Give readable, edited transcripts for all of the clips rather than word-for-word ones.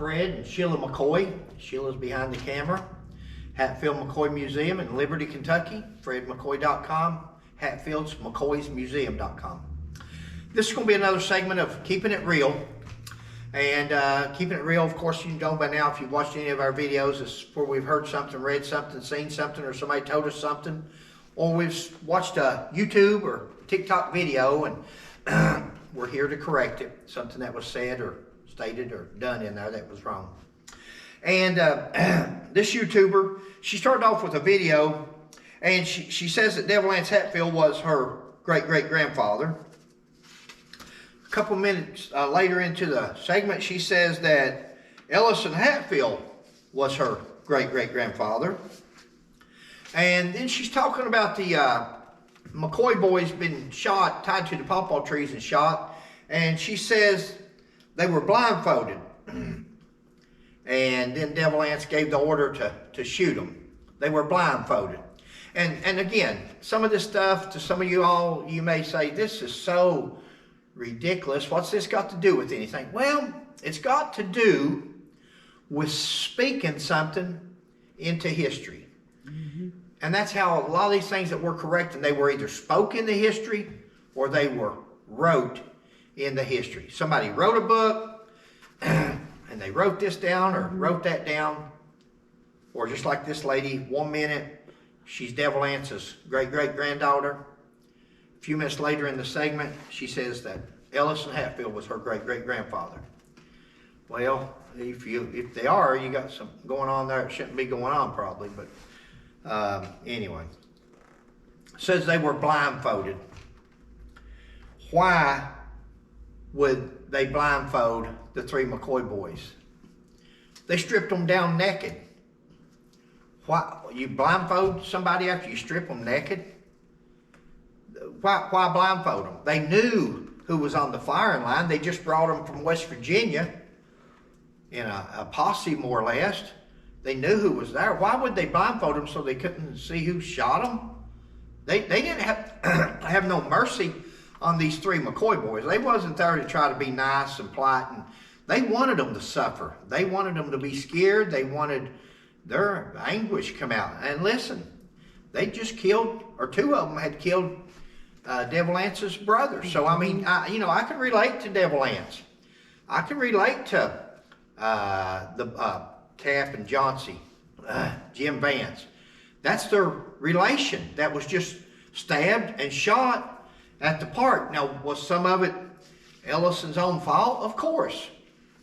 Fred and Sheila McCoy. Sheila's behind the camera. Hatfield McCoy Museum in Liberty, Kentucky. FredMcCoy.com. Hatfield's McCoysMuseum.com. This is going to be another segment of Keeping It Real. And Keeping It Real, of course, you know by now if you've watched any of our videos, it's where we've heard something, read something, seen something, or somebody told us something, or we've watched a YouTube or TikTok video and we're here to correct it. Something that was said or stated or done in there that was wrong. And this YouTuber, she started off with a video, and she says that Devil Anse Hatfield was her great-great-grandfather. A couple minutes later into the segment, she says that Ellison Hatfield was her great-great-grandfather. And then she's talking about the McCoy boys been shot, tied to the Paw Paw trees and shot. And she says they were blindfolded. And then Devil Anse gave the order to shoot them. They were blindfolded. And again, some of this stuff, to some of you all, you may say, this is so ridiculous. What's this got to do with anything? Well, it's got to do with speaking something into history. Mm-hmm. And that's how a lot of these things that we're correcting, they were either spoke into history or they were wrote in the history. Somebody wrote a book and they wrote this down or wrote that down. Or just like this lady, 1 minute, she's Devil Anse's great-great-granddaughter. A few minutes later in the segment, she says that Ellison Hatfield was her great-great-grandfather. Well, if they are, you got some going on there that shouldn't be going on probably, but anyway. Says they were blindfolded. Why would they blindfold the three McCoy boys? They stripped them down naked. Why you blindfold somebody after you strip them naked? Why blindfold them? They knew who was on the firing line. They just brought them from West Virginia in a posse, more or less. They knew who was there. Why would they blindfold them so they couldn't see who shot them? They didn't have no mercy on these three McCoy boys. They wasn't there to try to be nice and polite. And they wanted them to suffer. They wanted them to be scared. They wanted their anguish come out. And listen, they just killed, or two of them had killed Devil Anse's brother. So I mean, I can relate to Devil Anse. I can relate to Cap and Johnsy, Jim Vance. That's their relation that was just stabbed and shot at the park. Now, was some of it Ellison's own fault? Of course.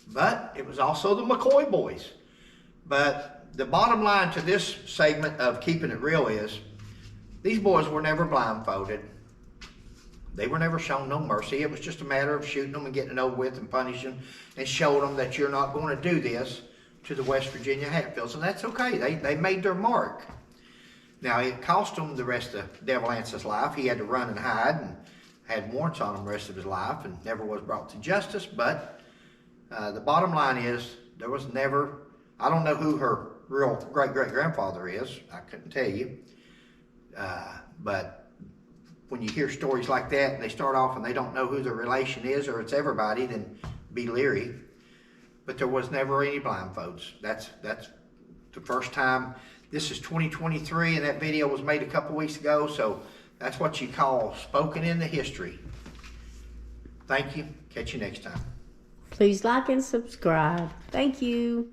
But it was also the McCoy boys. But the bottom line to this segment of Keeping It Real is these boys were never blindfolded. They were never shown no mercy. It was just a matter of shooting them and getting it over with and punishing them and showing them that you're not going to do this to the West Virginia Hatfields. And that's okay. They made their mark. Now, it cost him the rest of Devil Anse's life. He had to run and hide and had warrants on him the rest of his life and never was brought to justice. But the bottom line is there was never, I don't know who her real great-great-grandfather is. I couldn't tell you. But when you hear stories like that and they start off and they don't know who their relation is or it's everybody, then be leery. But there was never any blindfolds. That's the first time. This is 2023 and that video was made a couple weeks ago, so that's what you call spoken in the history. Thank you. Catch you next time. Please like and subscribe. Thank you.